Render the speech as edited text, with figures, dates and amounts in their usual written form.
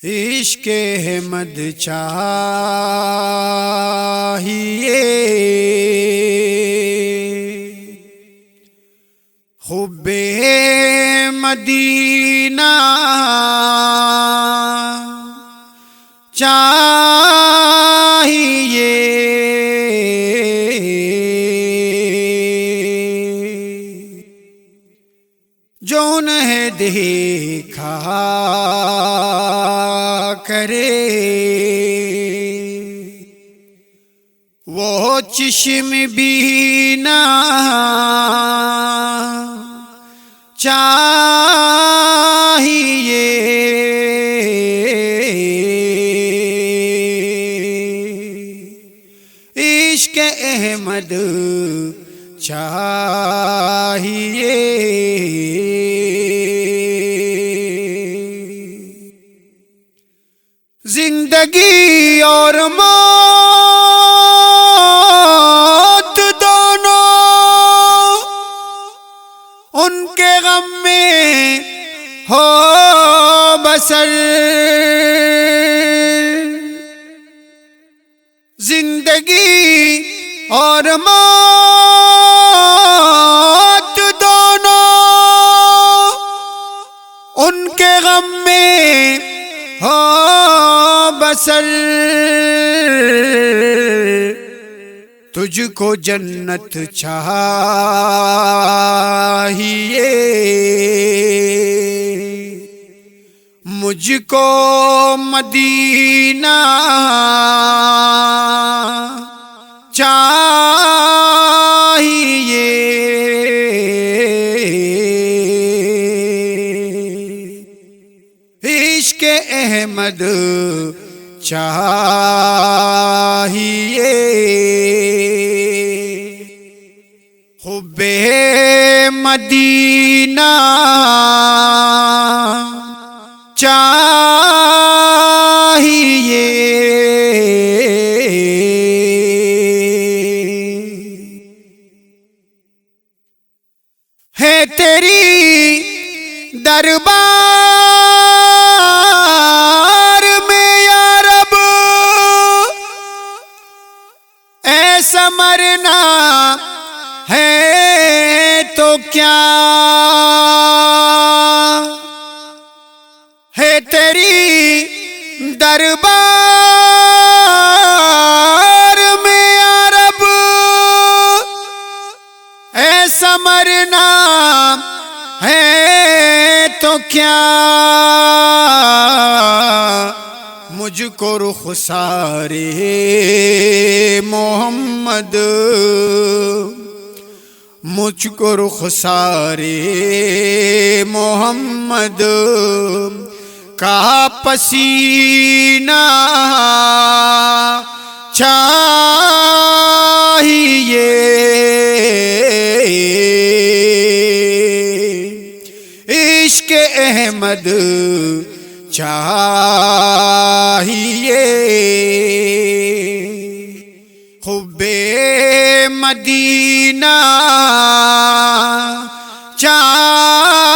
عشق احمد چاہیے، حب مدینہ چاہیے، جو انہیں دیکھا کرے وہ چشم بینا چاہیے، عشق احمد چاہیے، زندگی اور موت دونوں ان کے غم میں ہو بسر، زندگی اور موت دونوں ان کے غم میں ہو بسر، تجھ کو جنت چاہیے، مجھ کو مدینہ چاہیے، عشق احمد چاہیے، حب مدینہ چاہیے، ہے تیری دربار میں یا رب ایسا مرنا ہے تو کیا، ہے تیری دربار میں یا رب ایسا مرنا ہے تو کیا، مجھ کو رخسار محمد، مجھ کو رخسار محمد کا پسینہ چاہیے، عشق احمد چاہیے، حب مدینہ چاہیے،